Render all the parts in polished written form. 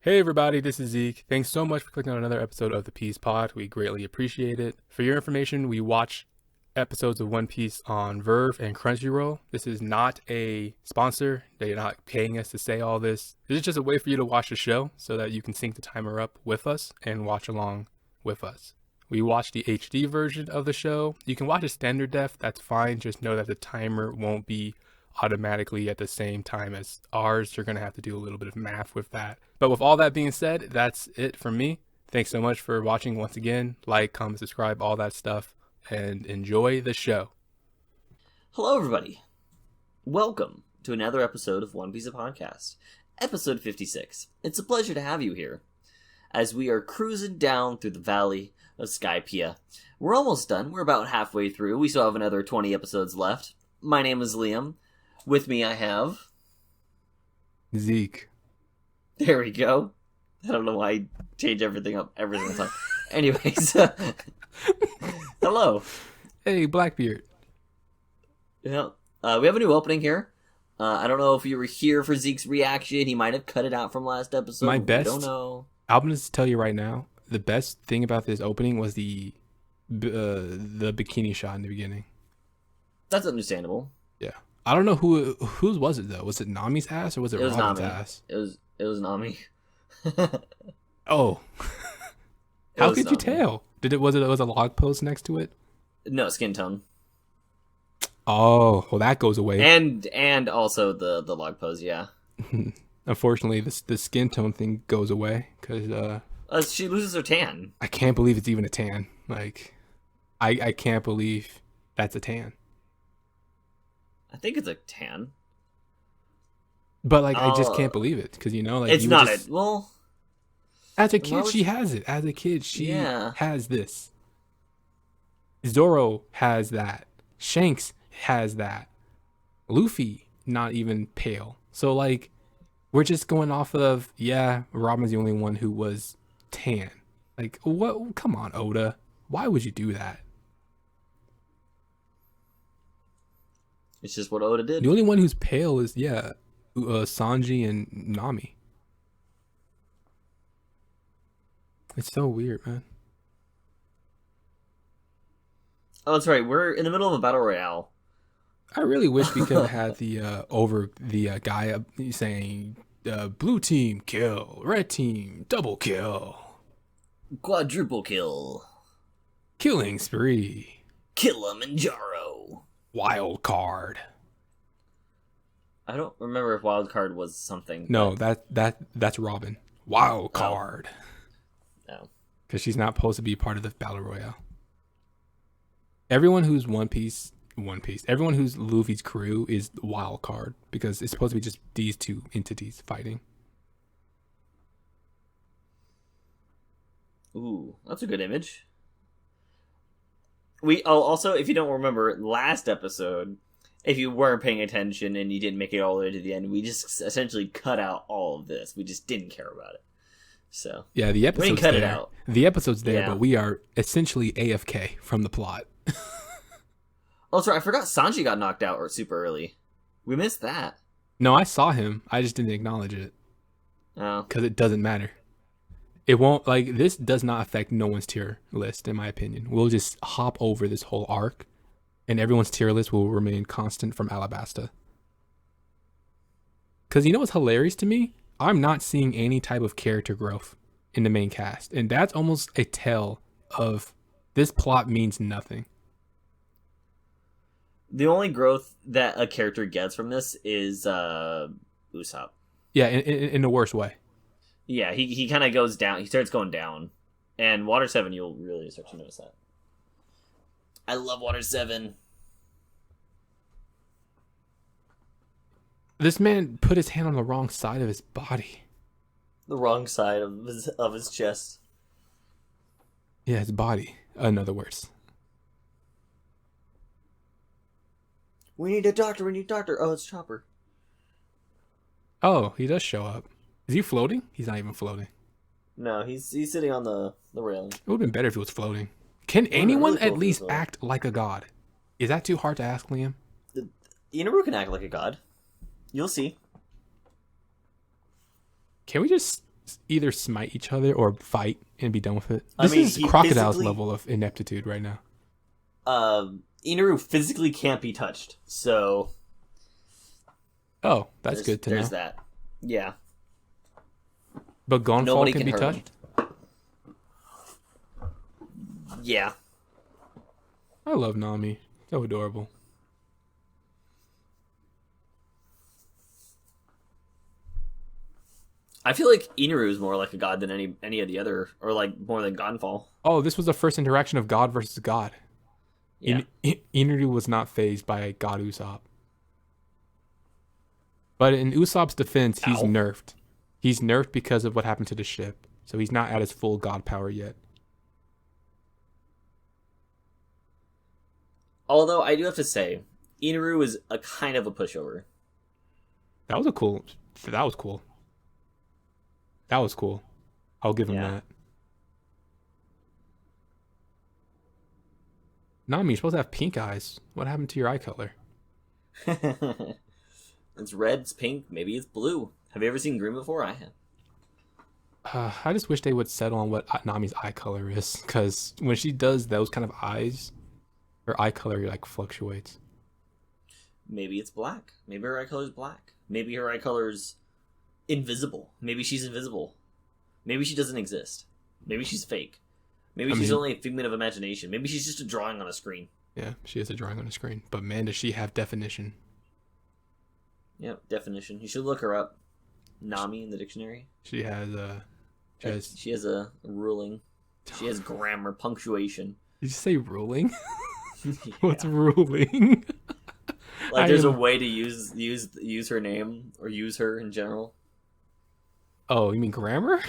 Hey everybody, this is Zeke. Thanks so much for clicking on another episode of the Peace Pod. We greatly appreciate it. For your information, we watch episodes of One Piece on Verve and Crunchyroll. This is not a sponsor. They're not paying us to say all this. This is just a way for you to watch the show so that you can sync the timer up with us and watch along with us. We watch the HD version of the show. You can watch a standard def, that's fine. Just know that the timer won't be automatically at the same time as ours. You're going to have to do a little bit of math with that. But with all that being said, that's it from me. Thanks so much for watching once again. Like, comment, subscribe, all that stuff, and enjoy the show. Hello, everybody. Welcome to another episode of One Piece of Podcast, episode 56. It's a pleasure to have you here as we are cruising down through the valley of Skypiea. We're almost done. We're about halfway through. We still have another 20 episodes left. My name is Liam. With me, I have Zeke. There we go. I don't know why I change everything up every single time. Anyways, hello. Hey, Blackbeard. Yeah, we have a new opening here. I don't know if you were here for Zeke's reaction. He might have cut it out from last episode. My best. I don't know. I'm going to tell you right now, the best thing about this opening was the bikini shot in the beginning. That's understandable. Yeah. I don't know whose was it though. Was it Nami's ass or was it Robin's Nami. ass? It was Nami. Oh. How could Nami. you tell? Was it a log post next to it? No, skin tone. Oh, well that goes away. And also the log pose, yeah. Unfortunately, the skin tone thing goes away because She loses her tan. I can't believe it's even a tan. Like, I can't believe that's a tan. I think it's a tan. But like, I just can't believe it because like it's you not just, it. Well, as a kid, she has it. As a kid, she has this. Zorro has that. Shanks has that. Luffy, not even pale. So like, we're just going off of Robin's the only one who was tan. Like, what? Come on, Oda. Why would you do that? it's just what Oda did. The only one who's pale is Sanji and Nami. It's so weird, man. Oh, that's right. We're in the middle of a battle royale. I really wish we could have had the guy saying blue team kill, red team double kill, Quadruple kill. killing spree, Kilimanjaro. wild card. I don't remember if wild card was something. No, that's Robin. Wild card. No. Because she's not supposed to be part of the battle royale. Everyone who's One Piece. Everyone who's Luffy's crew is wild card because it's supposed to be just these two entities fighting. Ooh, that's a good image. Also, if you don't remember last episode, if you weren't paying attention and you didn't make it all the way to the end, we just essentially cut out all of this. We just didn't care about it. So yeah, the episode's we didn't cut there. it out. The episode's there, Yeah. but we are essentially AFK from the plot. Oh, sorry, I forgot Sanji got knocked out super early. We missed that. No, I saw him. I just didn't acknowledge it Oh, because it doesn't matter. It won't, like, this does not affect no one's tier list, in my opinion. We'll just hop over this whole arc, and everyone's tier list will remain constant from Alabasta. Because you know what's hilarious to me? I'm not seeing any type of character growth in the main cast, and that's almost a tell of this plot means nothing. the only growth that a character gets from this is Usopp. Yeah, in the worst way. Yeah, he kind of goes down. He starts going down. And Water 7, you'll really start to notice that. I love Water 7. This man put his hand on the wrong side of his body. The wrong side of his chest. Yeah, his body, in other words. We need a doctor. Oh, it's Chopper. Oh, he does show up. Is he floating? He's not even floating. No, he's sitting on the railing. It would have been better if he was floating. Can anyone really at cool least visual. act like a god? Is that too hard to ask, Liam? Inaru can act like a god. You'll see. Can we just either smite each other or fight and be done with it. I This mean, is he Crocodile's physically- level of ineptitude right now. Inaru physically can't be touched, so Oh, that's good to know. there's that. Yeah. But Gonfall Nobody can be hurt him. touched? Yeah. I love Nami. So adorable. I feel like Inaru is more like a god than any of the other, or like more than Godfall. Oh, this was the first interaction of God versus God. Yeah. Inaru was not phased by God Usopp. But in Usopp's defense, he's Ow. nerfed. He's nerfed because of what happened to the ship. So he's not at his full God power yet. Although I do have to say, Inaru is a kind of a pushover. That was cool. That was cool. I'll give him Yeah. that. Nami, you're supposed to have pink eyes. What happened to your eye color? It's red, it's pink, maybe it's blue. Have you ever seen green before? I have. I just wish they would settle on what Nami's eye color is, because when she does those kind of eyes, her eye color like fluctuates. Maybe it's black. Maybe her eye color is black. Maybe her eye color is invisible. Maybe she's invisible. Maybe she doesn't exist. Maybe she's fake. Maybe she's only a figment of imagination. Maybe she's just a drawing on a screen. Yeah, she is a drawing on a screen. But man, does she have definition. Yep, definition. You should look her up. Nami in the dictionary. She has She has a ruling. She has grammar, punctuation. Did you say ruling? Yeah. What's ruling? Like there's a way to use her name or use her in general. Oh, you mean grammar?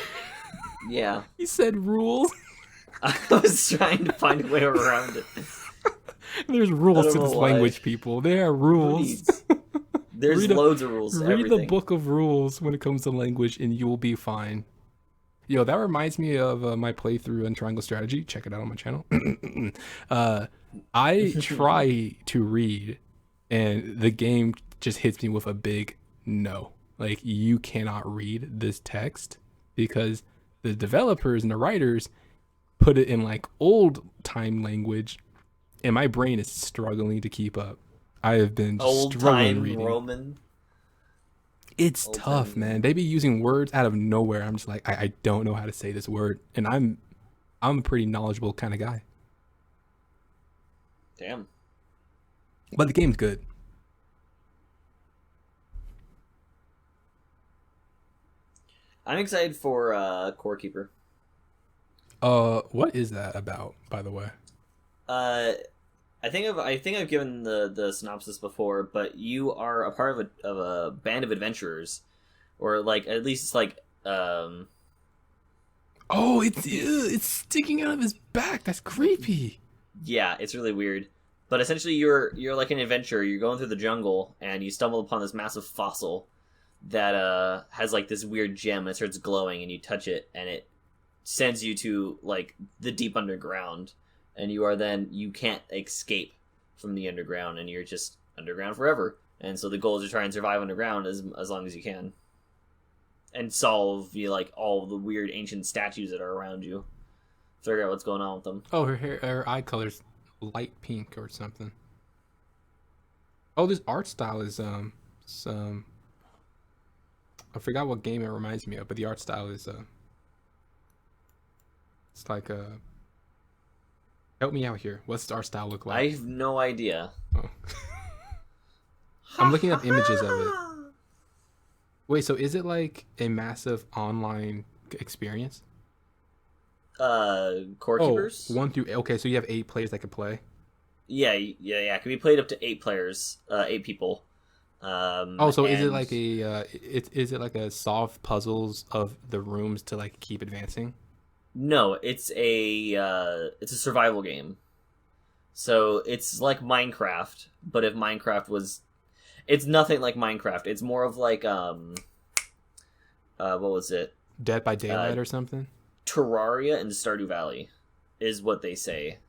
Yeah. You said rule. I was trying to find a way around it. There's rules I to don't this know why. language, people. There are rules. There's loads of rules to Read everything. the book of rules when it comes to language, and you will be fine. Yo, that reminds me of my playthrough in Triangle Strategy. Check it out on my channel. I try to read, and the game just hits me with a big no. Like, you cannot read this text because the developers and the writers put it in like old time language, and my brain is struggling to keep up. I have been Old struggling time reading. Roman. It's Old tough, time. man. They be using words out of nowhere. I'm just like, I don't know how to say this word, and I'm a pretty knowledgeable kind of guy. Damn. But the game's good. I'm excited for Core Keeper. What is that about, by the way? I think I've given the synopsis before, but you are a part of a band of adventurers, or like at least it's like Oh, it's sticking out of his back. That's creepy. yeah, it's really weird. But essentially, you're like an adventurer. You're going through the jungle, and you stumble upon this massive fossil that has like this weird gem. It starts glowing, and you touch it, and it sends you to like the deep underground. And you can't escape from the underground, and you're just underground forever. And so the goal is to try and survive underground as long as you can, and solve like all the weird ancient statues that are around you. Figure out what's going on with them. Oh, her eye color's light pink or something. Oh, this art style is some. I forgot what game it reminds me of, but the art style is it's like a. Help me out here. What's the art style look like? I have no idea. Oh. I'm looking up images of it. Wait, so is it like a massive online experience? Core Keepers? 1 through okay, so you have 8 players that can play. Yeah. It can be played up to 8 players, 8 people. So is it like is it like a solve puzzles of the rooms to like keep advancing? No, it's a survival game. So it's like Minecraft, but if Minecraft was, it's nothing like Minecraft. It's more of like what was it? Dead by Daylight or something? Terraria and Stardew Valley is what they say.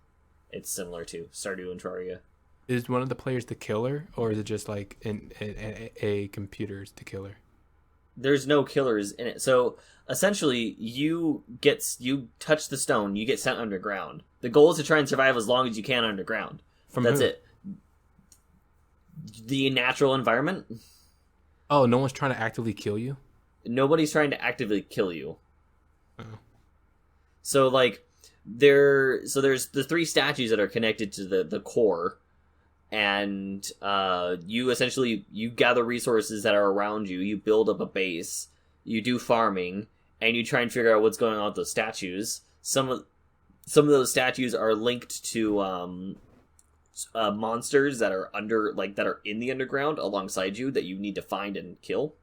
It's similar to Stardew and Terraria. Is one of the players the killer, or is it just like a computer's the killer? there's no killers in it. So essentially, you touch the stone, you get sent underground. The goal is to try and survive as long as you can underground. From That's who? it. The natural environment. Oh, no one's trying to actively kill you? Nobody's trying to actively kill you. Oh. So like there's the three statues that are connected to the core, and you essentially you gather resources that are around you. You build up a base. You do farming, and you try and figure out what's going on with those statues. Some of those statues are linked to monsters that are that are in the underground alongside you that you need to find and kill.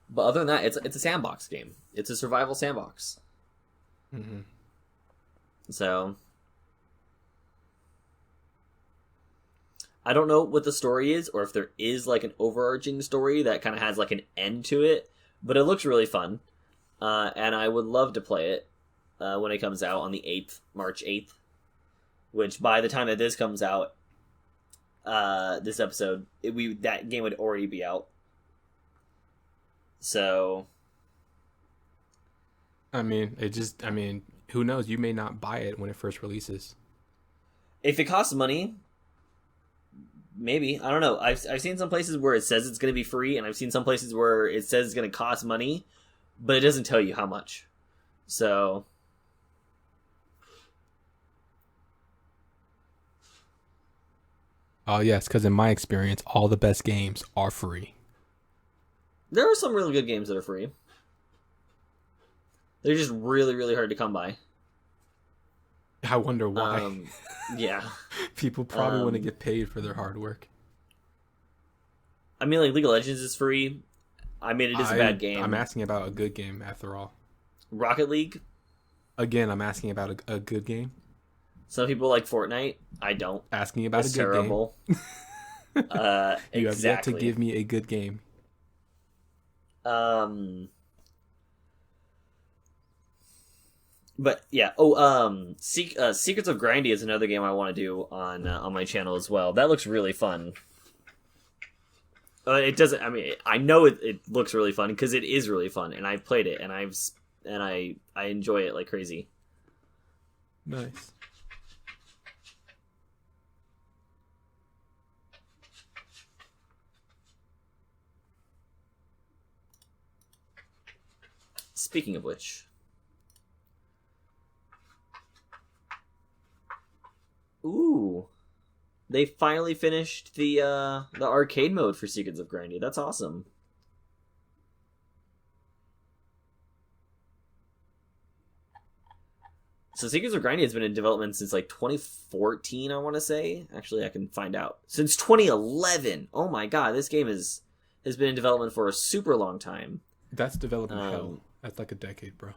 But other than that, it's a sandbox game. It's a survival sandbox. Mm-hmm. So I don't know what the story is, or if there is like an overarching story that kind of has like an end to it. But it looks really fun, and I would love to play it when it comes out on the 8th, March 8th. Which by the time that this comes out, this episode, that game would already be out. So, I mean, who knows? You may not buy it when it first releases. if it costs money, maybe. I don't know. I've seen some places where it says it's going to be free, and I've seen some places where it says it's going to cost money, but it doesn't tell you how much. So, Oh, yes, because in my experience, all the best games are free. there are some really good games that are free. They're just really, really hard to come by. I wonder why. Yeah. People probably want to get paid for their hard work. I mean, like, League of Legends is free. I mean, it is a bad game. I'm asking about a good game, after all. Rocket League? Again, I'm asking about a good game. Some people like Fortnite. I don't. Asking about It's a good terrible. game. You have yet Exactly. to give me a good game. But yeah. Secrets of Grindy is another game I want to do on my channel as well. That looks really fun. It doesn't. I mean, I know it looks really fun because it is really fun, and I've played it, and I enjoy it like crazy. Nice. Speaking of which, ooh, they finally finished the arcade mode for Secrets of Grindy. That's awesome. So Secrets of Grindy has been in development since like 2014, I want to say. Actually, I can find out. Since 2011. Oh my god, this game has been in development for a super long time. That's development hell. That's like a decade, bro.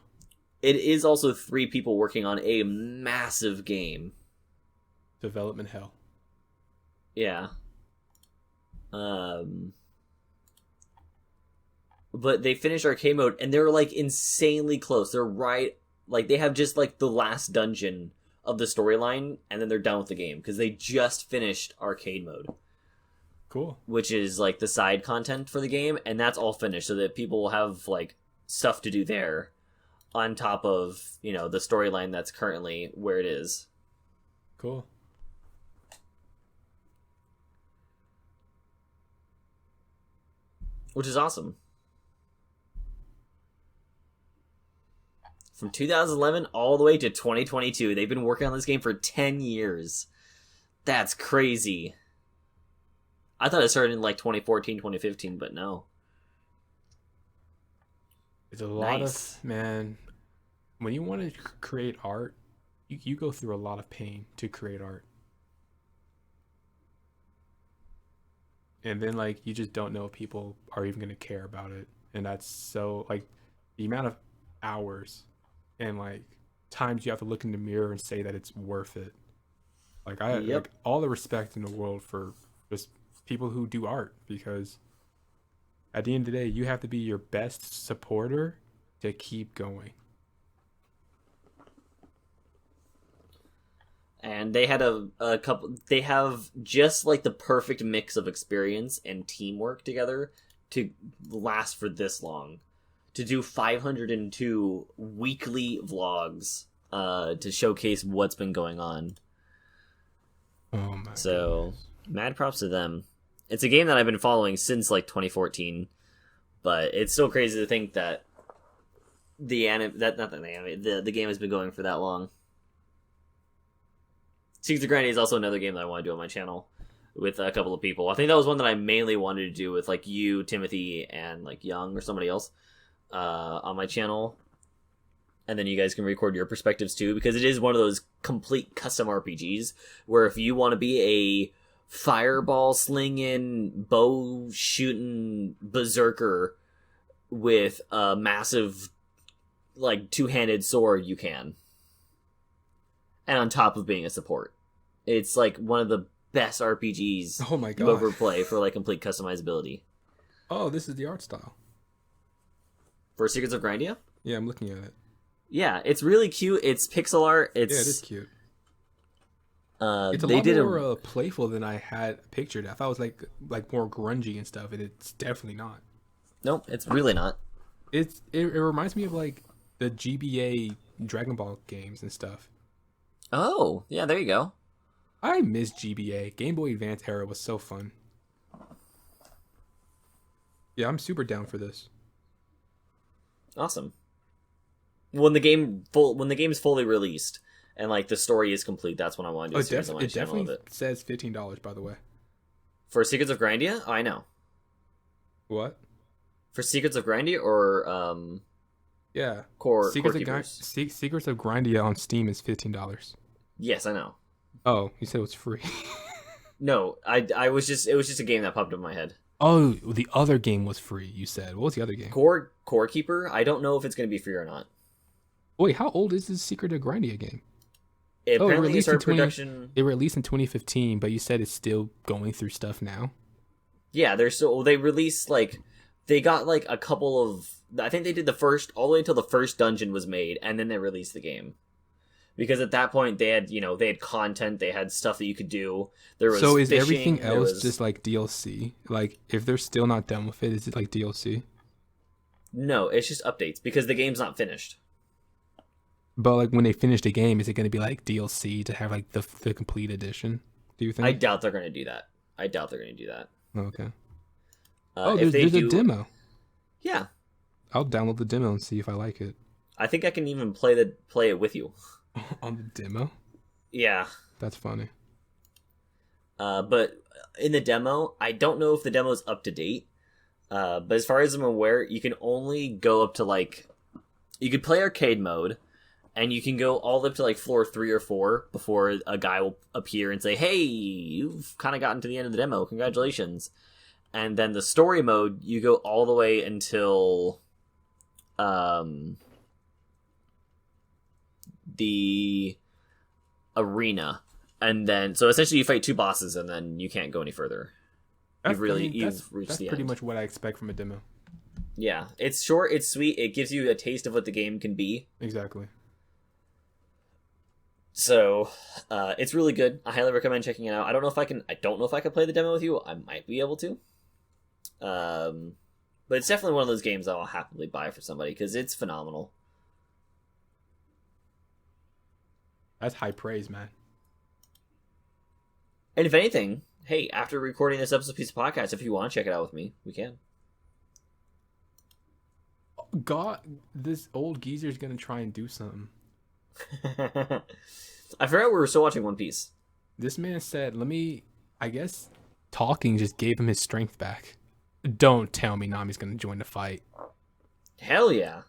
It is also 3 people working on a massive game. Development hell. Yeah. But they finished arcade mode, and they're like insanely close. They're right, like they have just like the last dungeon of the storyline, and then they're done with the game because they just finished arcade mode. Cool. Which is like the side content for the game, and that's all finished, so that people will have like stuff to do there on top of, you know, the storyline that's currently where it is. Cool. Which is awesome. From 2011 all the way to 2022. They've been working on this game for 10 years. That's crazy. I thought it started in like 2014, 2015, but no. It's a lot Nice. of, man, when you want to create art, you go through a lot of pain to create art. And then, like, you just don't know if people are even going to care about it. And that's so, like, the amount of hours and, like, times you have to look in the mirror and say that it's worth it. Like, Yep. like, all the respect in the world for just people who do art, because at the end of the day, you have to be your best supporter to keep going. And they had a couple. They have just like the perfect mix of experience and teamwork together to last for this long, to do 502 weekly vlogs to showcase what's been going on. Oh my goodness. Mad props to them. It's a game that I've been following since like 2014, but it's so crazy to think that the game has been going for that long. Secrets of Grandia is also another game that I want to do on my channel with a couple of people. I think that was one that I mainly wanted to do with like you, Timothy, and like Young or somebody else on my channel. And then you guys can record your perspectives too, because it is one of those complete custom RPGs where if you want to be a fireball slinging, bow shooting berserker with a massive like two-handed sword, you can. And on top of being a support. It's like one of the best RPGs oh my God. you ever play for like complete customizability. Oh, this is the art style. For Secrets of Grandia? Yeah, I'm looking at it. Yeah, it's really cute. It's pixel art. Yeah, it is cute. It's a they lot did more playful than I had pictured. I thought it was like more grungy and stuff, and it's definitely not. Nope, it's really not. It reminds me of like the GBA Dragon Ball games and stuff. Oh, yeah, there you go. I miss GBA. Game Boy Advance era was so fun. Yeah, I'm super down for this. Awesome. When the game's fully released and like the story is complete, that's when I want to do a series on my channel of it. It definitely says $15, by the way. For Secrets of Grandia? Oh, I know. What? For Secrets of Grandia or yeah, Secrets of Grandia on Steam is $15. Yes, I know. Oh, you said it was free. No, it was just a game that popped up in my head. Oh, the other game was free, you said. What was the other game? Core Keeper? I don't know if it's going to be free or not. Wait, how old is this Secret of Grandia game? It apparently started production... It released in 2015, but you said it's still going through stuff now? Yeah, they released, like... They got, like, a couple of... I think they did all the way until the first dungeon was made, and then they released the game. Because at that point, they had content, they had stuff that you could do. There was So is fishing, everything else just, like, DLC? Like, if they're still not done with it, is it, like, DLC? No, it's just updates, because the game's not finished. But, like, when they finish the game, is it going to be, like, DLC to have, like, the complete edition? Do you think? I doubt they're going to do that. Okay. There's a demo. Yeah. I'll download the demo and see if I like it. I think I can even play it with you. On the demo? Yeah. That's funny. But in the demo, I don't know if the demo's up to date. But as far as I'm aware, you can only go up to, like... You could play arcade mode, and you can go all the way up to, like, floor 3 or 4 before a guy will appear and say, hey, you've kind of gotten to the end of the demo. Congratulations. And then the story mode, you go all the way until... the arena, and then so essentially you fight 2 bosses and then you can't go any further. You've reached the end. That's pretty much what I expect from a demo. Yeah, it's short, it's sweet, it gives you a taste of what the game can be. Exactly. So it's really good. I highly recommend checking it out. I don't know if I can play the demo with you. I might be able to, but it's definitely one of those games I'll happily buy for somebody because it's phenomenal. That's high praise, man. And if anything, hey, after recording this episode piece of podcast, if you want to check it out with me, we can. God, this old geezer's gonna try and do something. I forgot we were still watching One Piece. This man said, I guess talking just gave him his strength back. Don't tell me Nami's gonna join the fight. Hell yeah.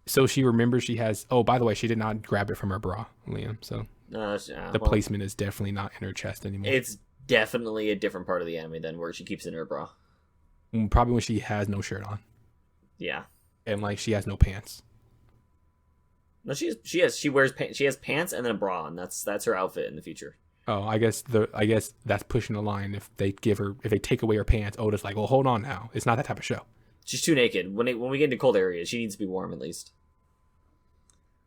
So she remembers she has... Oh, by the way, she did not grab it from her bra, Liam. So the placement is definitely not in her chest anymore. It's definitely a different part of the anime than where she keeps it in her bra. Probably when she has no shirt on. Yeah. And, like, she has no pants. No, she has pants and then a bra, and that's her outfit in the future. Oh, I guess that's pushing the line. If they take away her pants, Oda's like, well, hold on now. It's not that type of show. She's too naked. When we get into cold areas, she needs to be warm at least.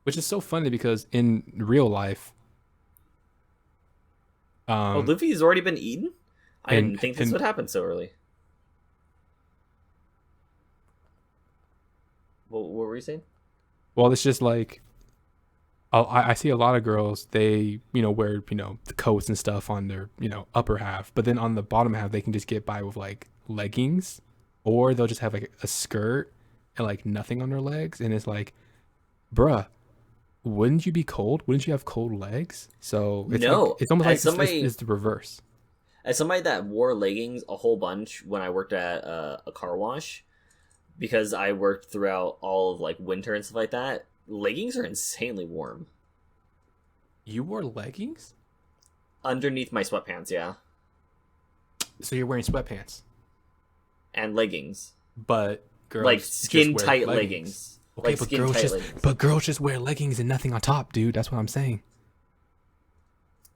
Which is so funny because in real life... Luffy's already been eaten? I didn't think this would happen so early. What were you saying? Well, it's just like I see a lot of girls. They wear the coats and stuff on their upper half, but then on the bottom half they can just get by with like leggings, or they'll just have like a skirt and like nothing on their legs, and it's like, bruh, wouldn't you be cold? Wouldn't you have cold legs? So it's like No, it's almost as like somebody it's the reverse. as somebody that wore leggings a whole bunch when I worked at a car wash, because I worked throughout all of like winter and stuff like that. Leggings are insanely warm You wore leggings, underneath my sweatpants, yeah, so you're wearing sweatpants, and leggings, but girls like just skin wear tight leggings. leggings, Okay, like skin tight leggings. but girls just wear leggings and nothing on top, dude. That's what I'm saying.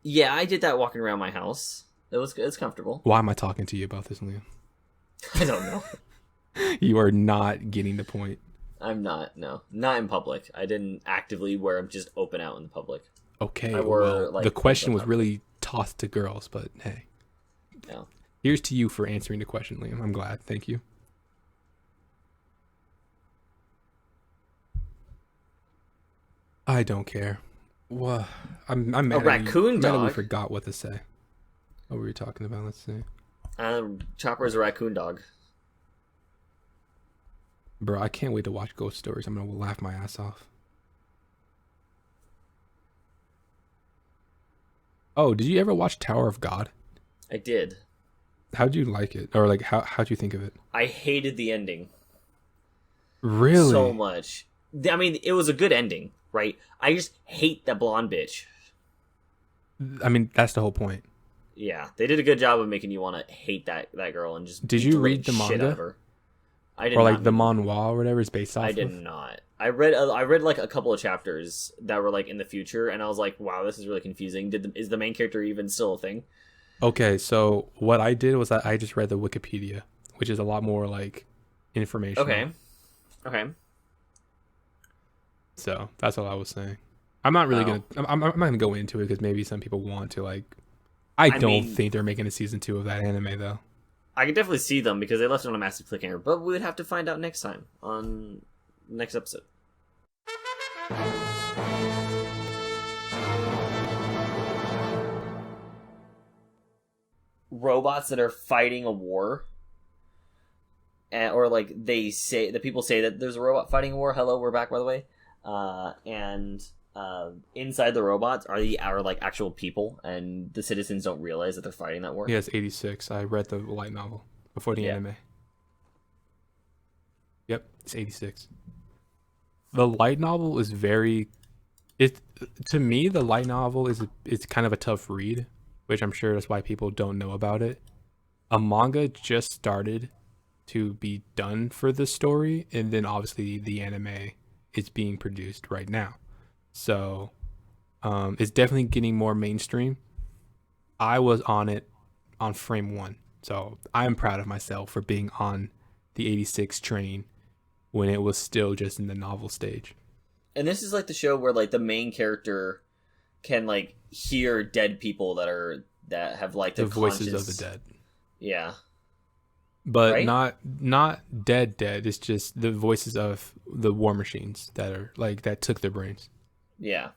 Yeah, I did that walking around my house. It's comfortable. Why am I talking to you about this, Liam? I don't know. You are not getting the point. I'm not. No, not in public. I didn't actively wear them just open out in the public. Okay, I wore, well, like, the question was sometimes. really tossed to girls, but hey, No. here's to you for answering the question, Liam. I'm glad. Thank you. I don't care. What? I'm mad. A raccoon I'm mad that we dog? forgot what to say. What were we talking about? Let's see. Chopper is a raccoon dog. Bro, I can't wait to watch Ghost Stories. I'm gonna laugh my ass off. Oh, did you ever watch Tower of God? I did. How'd you like it? Or like how'd you think of it? I hated the ending Really? so much. I mean, it was a good ending, right? I just hate that blonde bitch. I mean, that's the whole point. Yeah, they did a good job of making you want to hate that girl and just. Did beat you living read the shit manga? out of her. I did Or like not the read- manhwa or whatever is based off I did of? not. I read like a couple of chapters that were like in the future, and I was like, wow, this is really confusing. Is the main character even still a thing? Okay, so what I did was that I just read the Wikipedia, which is a lot more like information. Okay. So that's all I was saying. I'm not really Oh. I'm not gonna go into it because maybe some people want to like. I don't mean- think they're making a season 2 of that anime though. I can definitely see them because they left it on a massive cliffhanger, but we would have to find out next time on the next episode. Robots that are fighting a war, or like the people say that there's a robot fighting a war. Hello, we're back, by the way. And inside the robots are like actual people, and the citizens don't realize that they're fighting that war. Yeah, it's 86. I read the light novel before the Yeah. anime. Yep, it's 86. The light novel is to me the light novel is kind of a tough read, which I'm sure that's why people don't know about it. A manga just started to be done for the story, and then obviously the anime is being produced right now. So it's definitely getting more mainstream. I was on it on frame 1. So I'm proud of myself for being on the 86 train when it was still just in the novel stage. And this is like the show where like the main character can like hear dead people that have like The their voices conscience. of the dead. Yeah. But Right? not dead. It's just the voices of the war machines that took their brains. Yeah.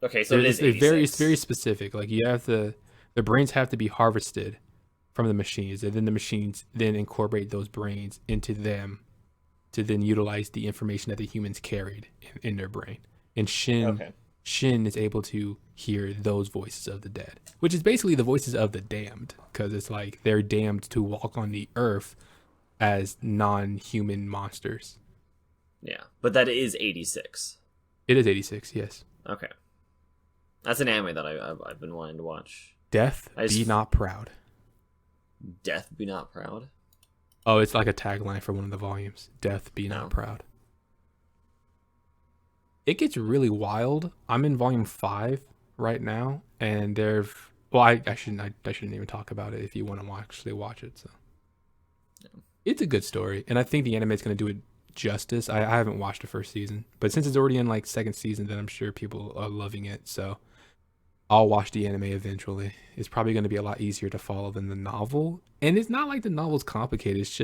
Okay, so it is It's 86. very specific. Like you have the brains have to be harvested from the machines, and then the machines then incorporate those brains into them to then utilize the information that the humans carried in their brain. And Shin is able to hear those voices of the dead, which is basically the voices of the damned, because it's like they're damned to walk on the earth as non-human monsters. Yeah, but that is 86. It is 86, yes. Okay. That's an anime that I've been wanting to watch. Death I just- be not proud. Death be not proud. Oh, it's like a tagline for one of the volumes. Death be Oh. not proud. It gets really wild. I'm in volume 5 right now, and I shouldn't even talk about it if you want to actually watch it. So it's a good story, and I think the anime is going to do it justice. I haven't watched the first season, but since it's already in like second season, then I'm sure people are loving it. So I'll watch the anime eventually. It's probably going to be a lot easier to follow than the novel, and it's not like the novel's complicated. It's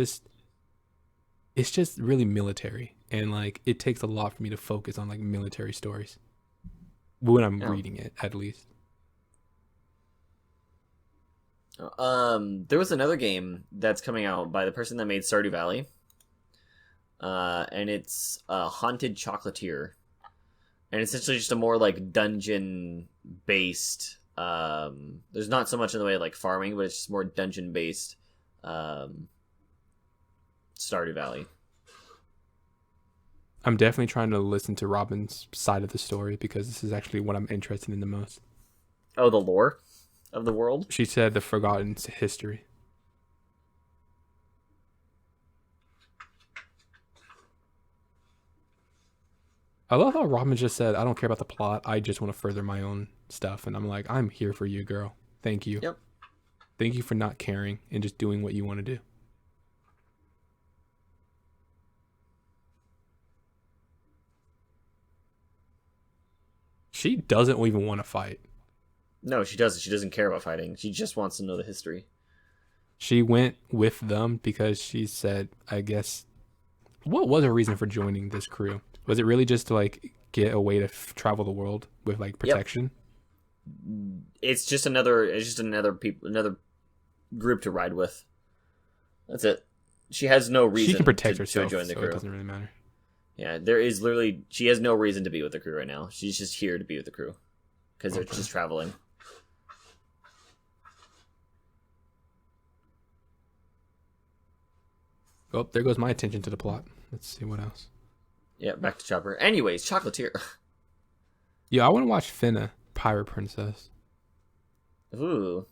just really military. and like it takes a lot for me to focus on like military stories when I'm reading it, at least. There was another game that's coming out by the person that made Stardew Valley. And it's Haunted Chocolatier. And it's essentially just a more like dungeon based. There's not so much in the way of like farming, but it's just more dungeon based Stardew Valley. I'm definitely trying to listen to Robin's side of the story because this is actually what I'm interested in the most. Oh, the lore of the world? She said the forgotten history. I love how Robin just said, I don't care about the plot. I just want to further my own stuff. And I'm like, I'm here for you, girl. Thank you. Yep. Thank you for not caring and just doing what you want to do. She doesn't even want to fight. No, she doesn't. She doesn't care about fighting. She just wants to know the history. She went with them because she said, I guess, what was her reason for joining this crew? Was it really just to like get a way to travel the world with like protection? Yep. It's just another group to ride with. That's it. She has no reason. She can protect herself, to join the crew. So it doesn't really matter. Yeah, she has no reason to be with the crew right now. She's just here to be with the crew because they're just traveling. Oh, there goes my attention to the plot. Let's see what else. Yeah, back to Chopper. Anyways, Chocolatier. Yeah, I want to watch Finna, Pirate Princess. Ooh.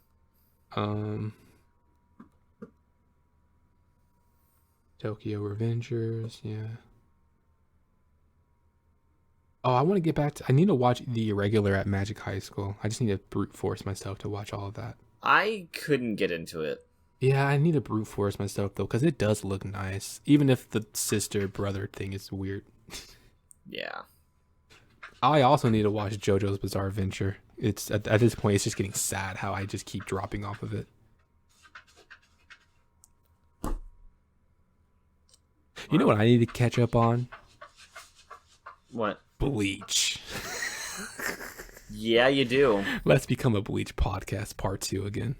Tokyo Revengers, yeah. Oh, I want to get back to... I need to watch The Irregular at Magic High School. I just need to brute force myself to watch all of that. I couldn't get into it. Yeah, I need to brute force myself, though, because it does look nice. Even if the sister-brother thing is weird. Yeah. I also need to watch JoJo's Bizarre Adventure. It's at this point, it's just getting sad how I just keep dropping off of it. You know what I need to catch up on? What? Bleach. Yeah, you do. Let's become a Bleach podcast part 2 again.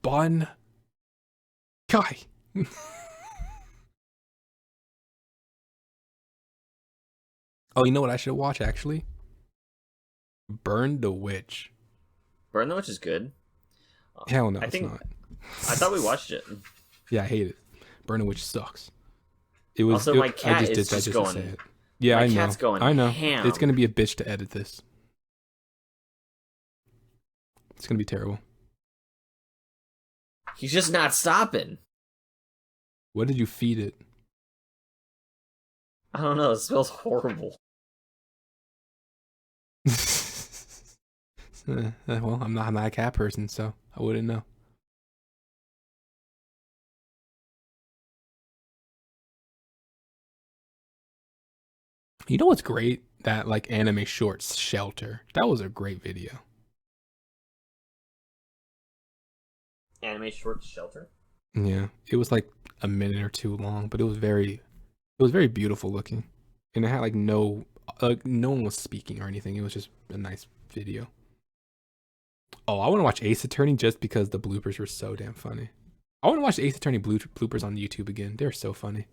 Bun Kai. Oh, you know what I should watch actually? Burn the Witch. Burn the Witch is good. Hell no, it's not. I thought we watched it. Yeah, I hate it. Burn the Witch sucks. It was also my cat is just going. To say it. Yeah, my I know. Cat's going I know. ham. It's gonna be a bitch to edit this. It's gonna be terrible. He's just not stopping. What did you feed it? I don't know. It smells horrible. Well, I'm not a cat person, so I wouldn't know. You know what's great? That like anime shorts Shelter. That was a great video. Anime short Shelter? Yeah, it was like a minute or two long, but it was very beautiful looking, and it had like no one was speaking or anything. It was just a nice video. Oh, I want to watch Ace Attorney just because the bloopers were so damn funny. I want to watch the Ace Attorney bloopers on YouTube again. They're so funny.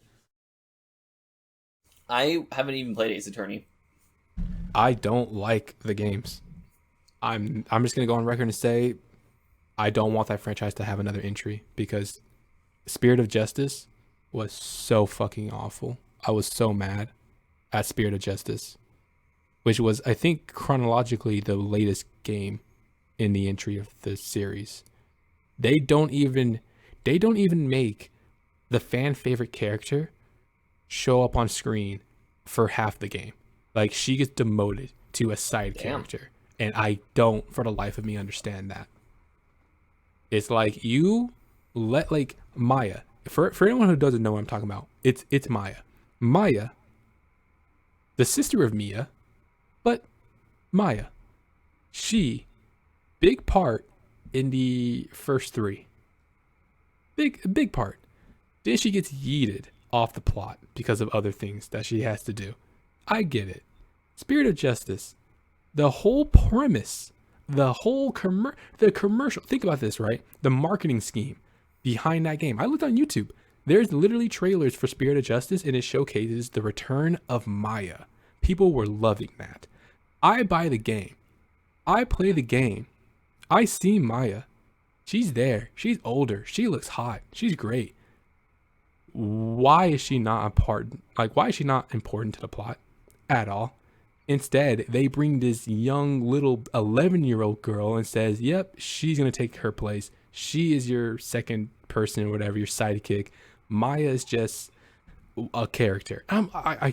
I haven't even played Ace Attorney. I don't like the games. I'm just gonna go on record and say I don't want that franchise to have another entry because Spirit of Justice was so fucking awful. I was so mad at Spirit of Justice, which was, I think, chronologically the latest game in the entry of the series. They don't even make the fan favorite character show up on screen for half the game. Like, she gets demoted to a side character, and I don't for the life of me understand that. It's like you let like Maya, for anyone who doesn't know what I'm talking about, it's Maya. Maya, the sister of Mia, but Maya, she big part in the first 3. Big part. Then she gets yeeted off the plot because of other things that she has to do. I get it. Spirit of Justice. The whole premise, the whole the commercial. Think about this, right? The marketing scheme behind that game. I looked on YouTube. There's literally trailers for Spirit of Justice, and it showcases the return of Maya. People were loving that. I buy the game. I play the game. I see Maya. She's there. She's older. She looks hot. She's great. Why is she not a part? Like, why is she not important to the plot at all? Instead, they bring this young little 11-year-old girl and says, yep, she's going to take her place. She is your second person or whatever, your sidekick. Maya is just a character. I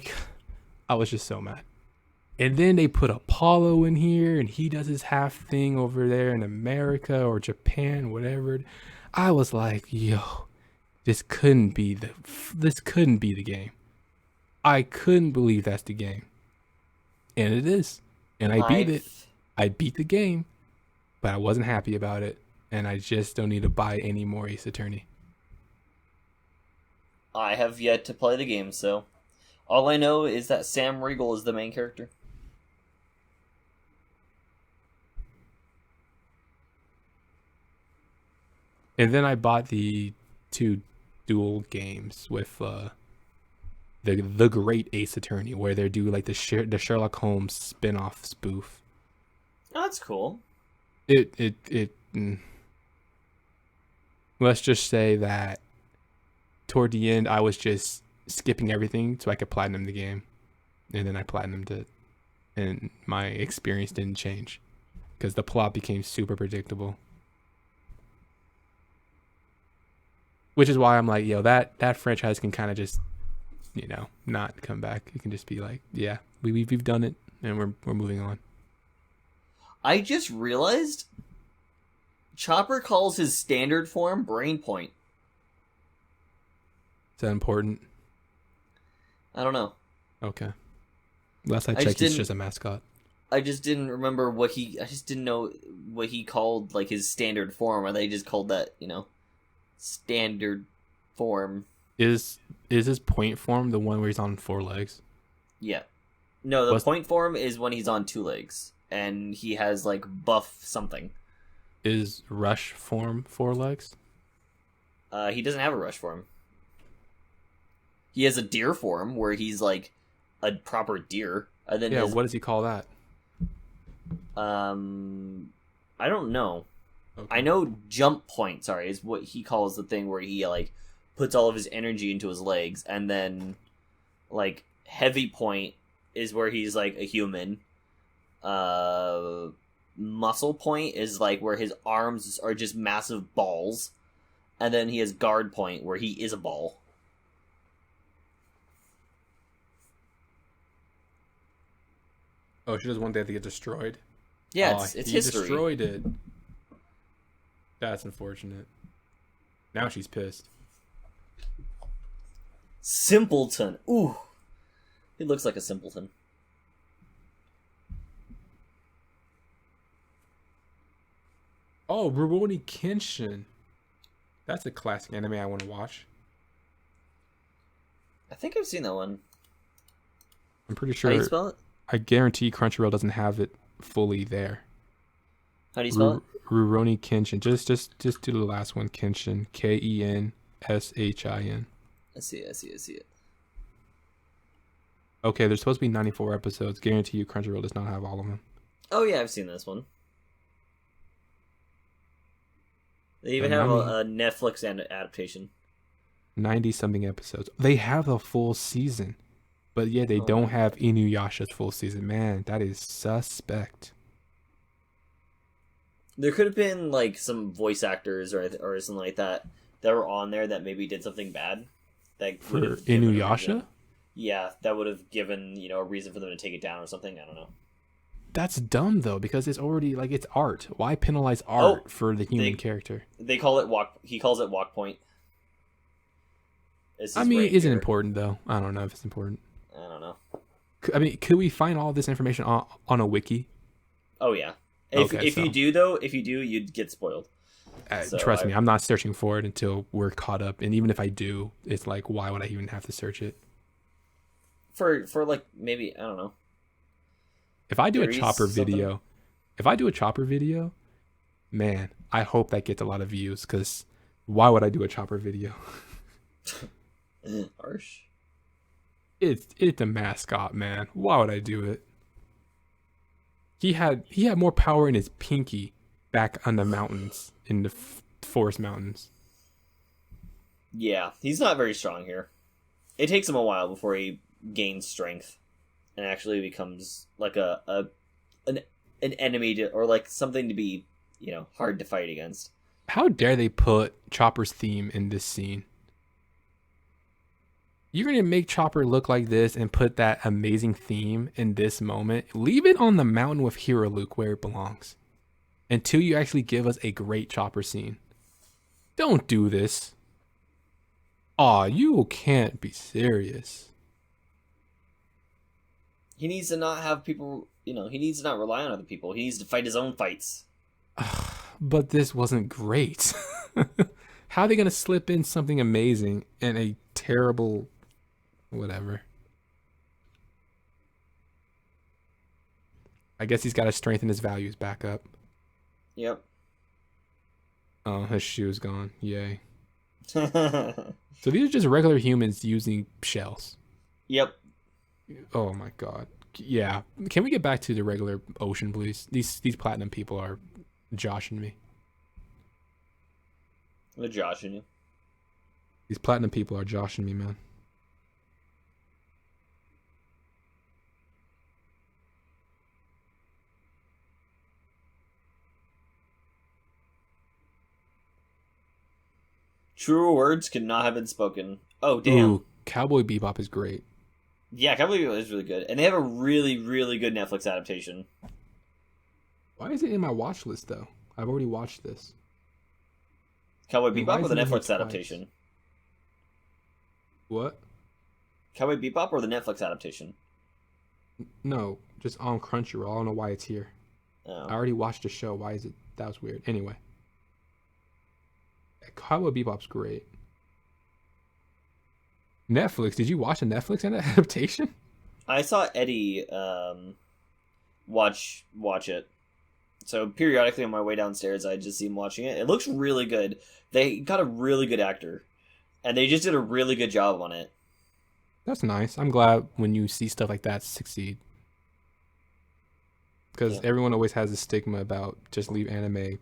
was just so mad. And then they put Apollo in here, and he does his half thing over there in America or Japan, whatever. I was like, yo, this couldn't be the game. I couldn't believe that's the game. And it is. And I beat it. I beat the game, but I wasn't happy about it. And I just don't need to buy any more Ace Attorney. I have yet to play the game, so all I know is that Sam Riegel is the main character. And then I bought the 2 dual games with the Great Ace Attorney, where they do like the Sherlock Holmes spin-off spoof. Oh, that's cool. Let's just say that toward the end, I was just skipping everything so I could platinum the game. And then I platinumed it. And my experience didn't change. Because the plot became super predictable. Which is why I'm like, yo, that franchise can kind of just, not come back. It can just be like, yeah, we've done it. And we're moving on. I just realized Chopper calls his standard form Brain Point. Is that important? I don't know. Okay. Last I checked, he's just a mascot. I just didn't remember I just didn't know what he called, like, his standard form, or they just called that, standard form. Is his point form the one where he's on 4 legs? Yeah. No, the point form is when he's on 2 legs, and he has, like, buff something. Is rush form 4 legs? He doesn't have a rush form. He has a deer form where he's like a proper deer. And then what does he call that? I don't know. Okay. I know jump point, is what he calls the thing where he like puts all of his energy into his legs, and then like heavy point is where he's like a human. Muscle point is like where his arms are just massive balls, and then he has guard point where he is a ball. Oh, she doesn't want that to get destroyed? Yeah, it's history. He destroyed it. That's unfortunate. Now she's pissed. Simpleton. Ooh. He looks like a simpleton. Oh, Rurouni Kenshin. That's a classic anime I want to watch. I think I've seen that one. I'm pretty sure. How do you spell it? I guarantee Crunchyroll doesn't have it fully there. How do you spell it? Rurouni Kenshin. Just do the last one. Kenshin. Kenshin. I see it. Okay, there's supposed to be 94 episodes. Guarantee you Crunchyroll does not have all of them. Oh yeah, I've seen this one. They even have a Netflix adaptation. 90-something episodes. They have a full season. But yeah, they don't have Inuyasha's full season. Man, that is suspect. There could have been like some voice actors or something like that were on there that maybe did something bad. That for Inuyasha? Yeah, that would have given, a reason for them to take it down or something. I don't know. That's dumb though, because it's already like it's art. Why penalize art for the human character? They call it he calls it walk point. I mean, it isn't important though. I don't know if it's important. I don't know. I mean, could we find all this information on a wiki? Oh yeah. If you do, you'd get spoiled. So Trust me, I'm not searching for it until we're caught up. And even if I do, it's like, why would I even have to search it? For like maybe, I don't know. If I do a Theories, chopper something? video, man, I hope that gets a lot of views. Because why would I do a chopper video? Harsh. It's a mascot, man. Why would I do it? He had more power in his pinky back on the mountains, in the forest mountains. Yeah, he's not very strong here. It takes him a while before he gains strength and actually becomes like an enemy to, or like something to be, hard to fight against. How dare they put Chopper's theme in this scene? You're going to make Chopper look like this and put that amazing theme in this moment. Leave it on the mountain with Hero Luke where it belongs. Until you actually give us a great Chopper scene. Don't do this. Aw, you can't be serious. He needs to not have people, he needs to not rely on other people. He needs to fight his own fights. But this wasn't great. How are they going to slip in something amazing and a terrible... whatever. I guess he's got to strengthen his values back up. Yep. Oh, his shoe's gone. Yay. So these are just regular humans using shells. Yep. Oh my god. Yeah. Can we get back to the regular ocean, please? These platinum people are joshing me. They're joshing you. These platinum people are joshing me, man. Truer words could not have been spoken. Oh, damn. Ooh, Cowboy Bebop is great. Yeah, Cowboy Bebop is really good. And they have a really, really good Netflix adaptation. Why is it in my watch list, though? I've already watched this. Cowboy And why Bebop or is the it in here Netflix twice? adaptation? What? Cowboy Bebop or the Netflix adaptation? No, just on Crunchyroll. I don't know why it's here. Oh. I already watched the show. Why is it? That was weird. Anyway. Cowboy Bebop's great. Netflix. Did you watch a Netflix adaptation? I saw Eddie watch it. So periodically on my way downstairs, I just see him watching it. It looks really good. They got a really good actor, and they just did a really good job on it. That's nice. I'm glad when you see stuff like that succeed. Because everyone always has a stigma about just leave anime.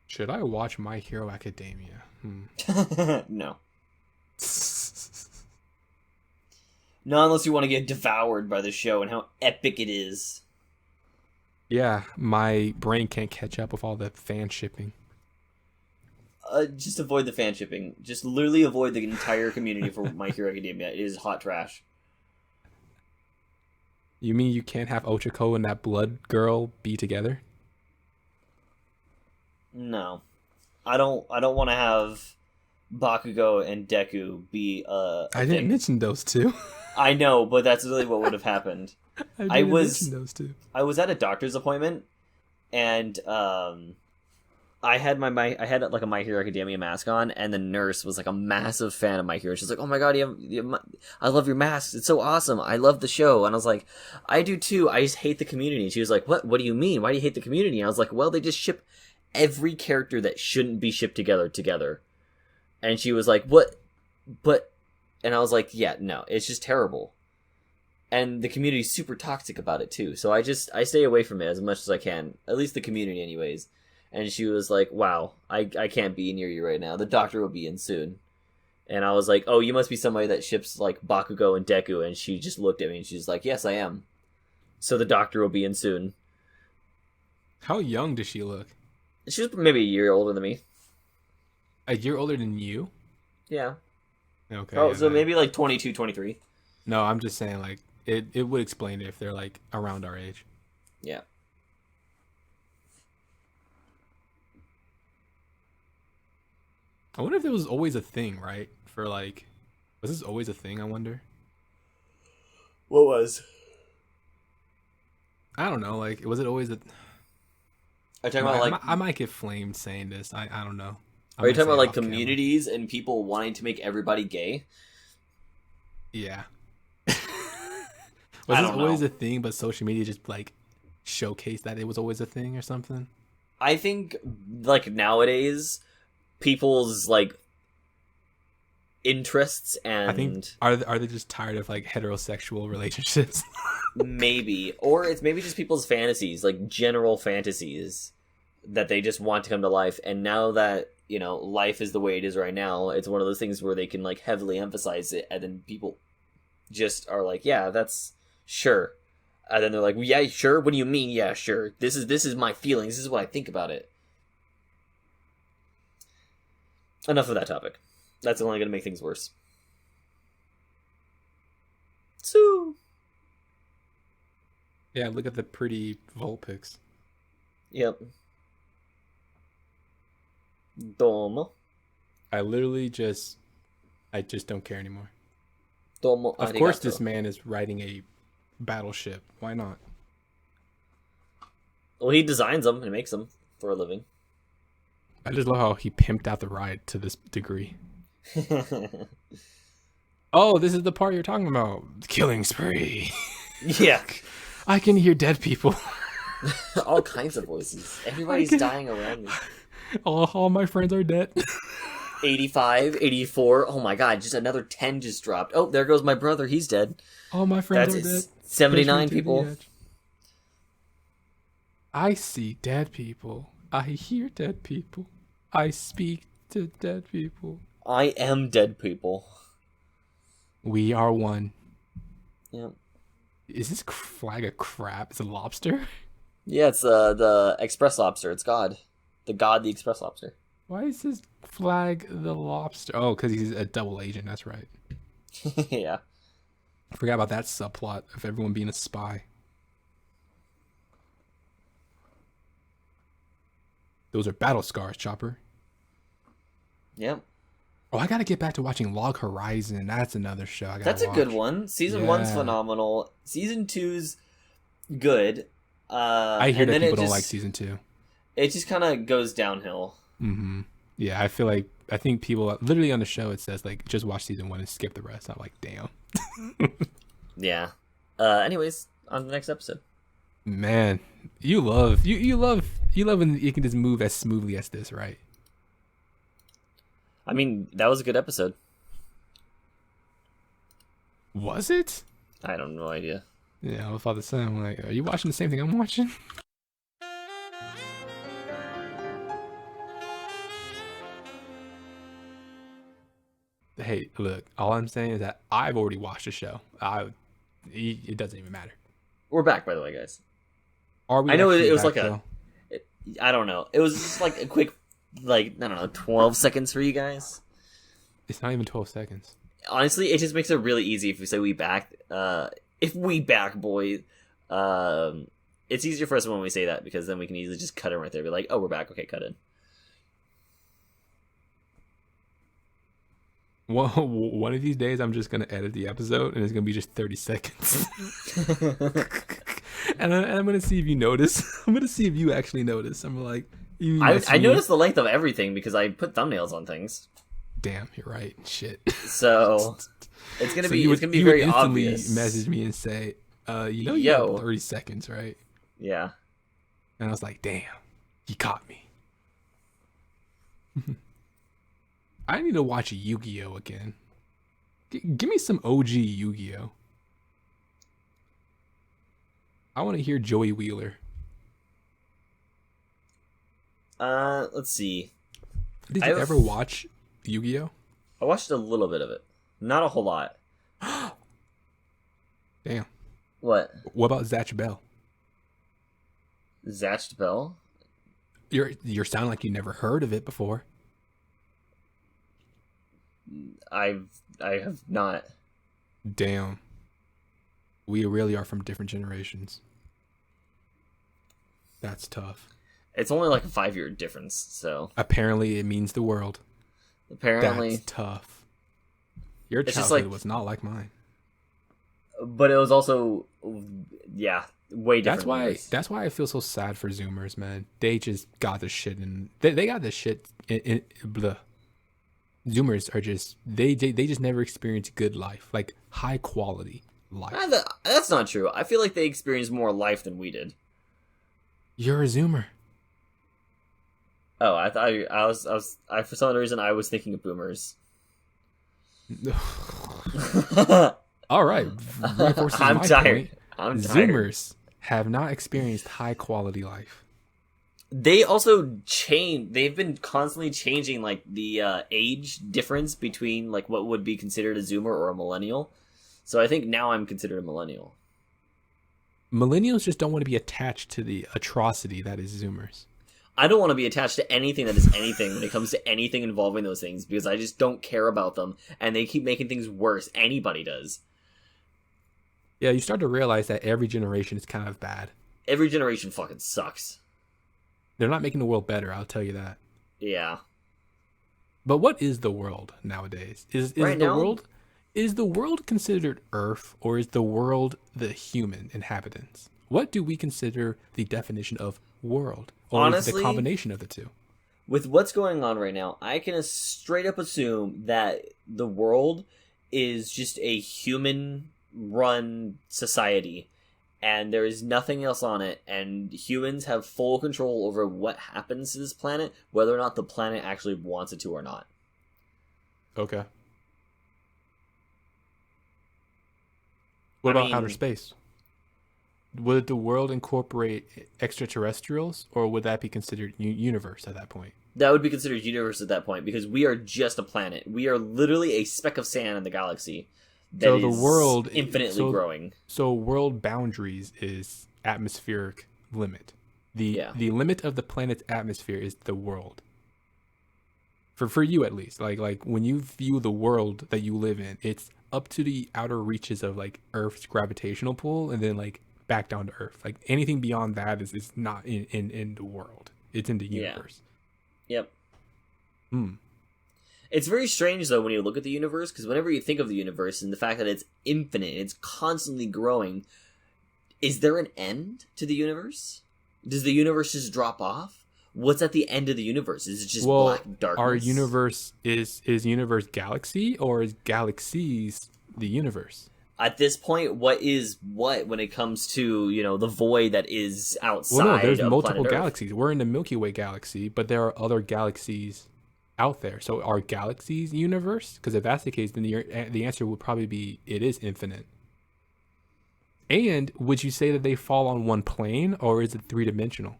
Should I watch My Hero Academia? No. Not unless you want to get devoured by the show and how epic it is. Yeah, my brain can't catch up with all the fan shipping. Just avoid the fan shipping. Just literally avoid the entire community for My Hero Academia. It is hot trash. You mean you can't have Ochako and that blood girl be together? No. I don't want to have Bakugo and Deku be I didn't mention those two. I know, but that's really what would have happened. I mention those two. I was at a doctor's appointment, and I had like a My Hero Academia mask on, and the nurse was like a massive fan of My Hero. She's like, "Oh my god, I love your mask. It's so awesome. I love the show." And I was like, "I do too. I just hate the community." She was like, "What? What do you mean? Why do you hate the community?" And I was like, "Well, they just ship every character that shouldn't be shipped together." And she was like, "What? But," and I was like, "Yeah, no, it's just terrible." And the community's super toxic about it too. So I stay away from it as much as I can. At least the community anyways. And she was like, "Wow, I can't be near you right now. The doctor will be in soon." And I was like, "Oh, you must be somebody that ships like Bakugo and Deku." And she just looked at me and she's like, "Yes, I am. So the doctor will be in soon." How young does she look? She was maybe a year older than me. A year older than you? Yeah. Okay. Oh, yeah, so maybe like 22, 23. No, I'm just saying, like, it would explain it if they're, like, around our age. Yeah. I wonder if it was always a thing, right? For like, was this always a thing? I wonder. What was? I don't know. Like, was it always a? Are you talking about like? I might get flamed saying this. I don't know. Are you talking about like communities and people wanting to make everybody gay? Yeah. Was this always a thing, but social media just like showcased that it was always a thing or something? I think like nowadays, people's like interests and I think are they just tired of like heterosexual relationships? maybe, or it's maybe just people's fantasies, like general fantasies that they just want to come to life. And now that life is the way it is right now, it's one of those things where they can like heavily emphasize it, and then people just are like, yeah, that's sure. And then they're like, yeah, sure. What do you mean? Yeah, sure. This is my feelings. This is what I think about it. Enough of that topic. That's only going to make things worse. So. Yeah, look at the pretty Volt pics. Yep. Domo. I just don't care anymore. Domo. Of course, this man is riding a battleship. Why not? Well, he designs them and makes them for a living. I just love how he pimped out the ride to this degree. Oh, this is the part you're talking about. Killing spree. Yeah. I can hear dead people. All kinds of voices. Everybody's dying around me. All my friends are dead. 85, 84. Oh my god, just another 10 just dropped. Oh, there goes my brother. He's dead. All my friends are dead. 79 people. I see dead people. I hear dead people. I speak to dead people. I am dead people. We are one. Yep. Is this flag a crab? It's a lobster? Yeah, it's the express lobster. It's God. The express lobster. Why is this flag the lobster? Oh, because he's a double agent. That's right. Yeah. I forgot about that subplot of everyone being a spy. Those are battle scars, Chopper. Yep. Oh, I gotta get back to watching Log Horizon. That's another show I gotta That's a watch. good one. Season 1's phenomenal. Season 2's good. I hear that people don't like Season 2. It just kind of goes downhill. Mm-hmm. Yeah, I think people literally on the show it says like just watch Season 1 and skip the rest. I'm like, damn. Yeah. Anyways, on the next episode. Man, you love when you can just move as smoothly as this, right? I mean, that was a good episode. Was it? I don't know idea. Yeah, I was about to say, I'm like, are you watching the same thing I'm watching? Hey, look, all I'm saying is that I've already watched the show. It doesn't even matter. We're back, by the way, guys. Are we? I know it was like though? I don't know. It was just like a quick, like, I don't know, 12 seconds for you guys. It's not even 12 seconds. Honestly, it just makes it really easy if we say we back. If we back, boy. It's easier for us when we say that because then we can easily just cut it right there. Be like, oh, we're back. Okay, cut it. One of these days, I'm just gonna edit the episode, and it's gonna be just 30 seconds. and I'm gonna see if you notice. I'm gonna see if you actually notice. I'm like, I noticed the length of everything because I put thumbnails on things. Damn, you're right. Shit. So it's gonna be very obvious. Message me and say, you have 30 seconds, right? Yeah. And I was like, damn, he caught me. I need to watch Yu-Gi-Oh again. Give me some OG Yu-Gi-Oh. I want to hear Joey Wheeler. Let's see. Did you ever watch Yu-Gi-Oh? I watched a little bit of it. Not a whole lot. Damn. What? What about Zatch Bell? Zatch Bell? You're sounding like you never heard of it before. I have not. Damn. We really are from different generations. That's tough. It's only like a 5-year difference, so. Apparently it means the world. Apparently, That's tough. Your it's just childhood like, was not like mine. but it was also, yeah, way different. That's why I feel so sad for Zoomers, man. They just got the shit, and they got the shit. Blah. Zoomers are just they just never experienced good life, like high quality life. That's not true. I feel like they experienced more life than we did. You're a Zoomer. Oh, I thought I for some reason I was thinking of boomers. All right, reinforces I'm my tired. point. I'm tired. Zoomers have not experienced high quality life. They also change. They've been constantly changing, like the age difference between like what would be considered a Zoomer or a millennial. So I think now I'm considered a millennial. Millennials just don't want to be attached to the atrocity that is Zoomers. I don't want to be attached to anything that is anything when it comes to anything involving those things because I just don't care about them, and they keep making things worse. Anybody does. Yeah, you start to realize that every generation is kind of bad. Every generation fucking sucks. They're not making the world better, I'll tell you that. Yeah. But what is the world nowadays? Is the world considered Earth, or is the world the human inhabitants? What do we consider the definition of world? Or Honestly, is it the combination of the two? With what's going on right now, I can straight up assume that the world is just a human-run society, and there is nothing else on it, and humans have full control over what happens to this planet, whether or not the planet actually wants it to or not. Okay. What about outer space? Would the world incorporate extraterrestrials, or would that be considered universe at that point? That would be considered universe at that point, because we are just a planet. We are literally a speck of sand in the galaxy that is the world infinitely growing. So world boundaries is atmospheric limit. The limit of the planet's atmosphere is the world. For you at least, like when you view the world that you live in, it's up to the outer reaches of like Earth's gravitational pull, and then like back down to Earth. Like anything beyond that is not in the world. It's in the universe. Yep. It's very strange though when you look at the universe, because whenever you think of the universe and the fact that it's infinite, it's constantly growing, is there an end to the universe? Does the universe just drop off? What's at the end of the universe? Is it just black darkness? Our universe is universe galaxy, or is galaxies the universe? At this point, what is what when it comes to, you know, the void that is outside? Well, no, there's of multiple planet galaxies. We're in the Milky Way galaxy, but there are other galaxies out there. So are galaxies universe? Because if that's the case, then the answer would probably be it is infinite. And would you say that they fall on one plane, or is it three-dimensional?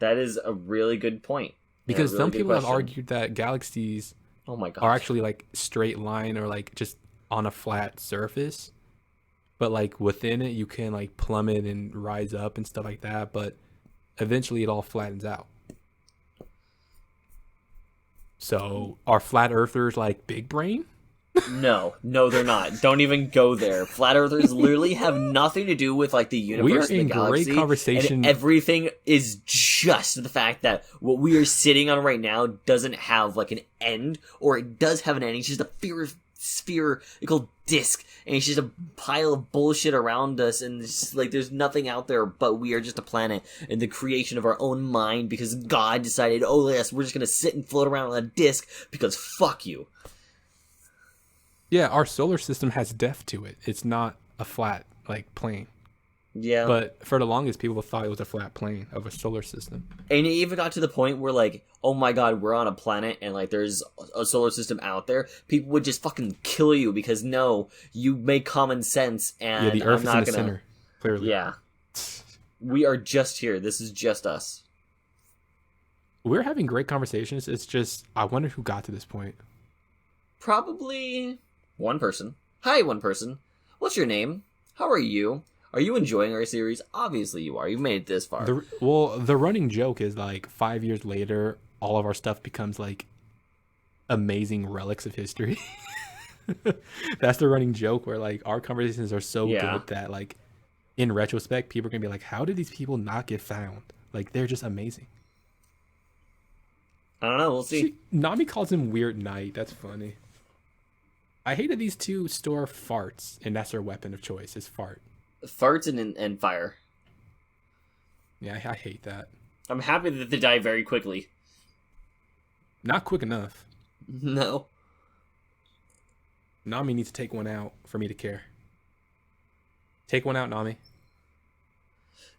That is a really good point. Because some people have argued that galaxies are actually like straight line, or like just on a flat surface, but like within it you can like plummet and rise up and stuff like that, but eventually it all flattens out. So are flat earthers like big brain? No, they're not. Don't even go there. Flat earthers literally have nothing to do with like the universe and the galaxy. Great conversation. And everything is just the fact that what we are sitting on right now doesn't have like an end, or it does have an end. It's just a spherical disc, and it's just a pile of bullshit around us, and it's just, like there's nothing out there, but we are just a planet in the creation of our own mind, because God decided, oh yes, we're just gonna sit and float around on a disc because fuck you. Yeah, our solar system has depth to it. It's not a flat like plane. Yeah. But for the longest, people thought it was a flat plane of a solar system. And it even got to the point where, like, oh my god, we're on a planet and, like, there's a solar system out there. People would just fucking kill you because, no, you make common sense, and the Earth is in the center, clearly. Yeah. We are just here. This is just us. We're having great conversations. It's just, I wonder who got to this point. Probably one person. Hi, one person. What's your name? How are you? Are you enjoying our series? Obviously you are. You've made it this far. The running joke is like 5 years later, all of our stuff becomes like amazing relics of history. That's the running joke, where like our conversations are so good that like in retrospect, people are going to be like, how did these people not get found? Like they're just amazing. I don't know. We'll see. Nami calls him Weird Knight. That's funny. I hate that these two store farts, and that's their weapon of choice, is fart. Farts and fire. Yeah, I hate that. I'm happy that they die very quickly. Not quick enough. No. Nami needs to take one out for me to care. Take one out, Nami.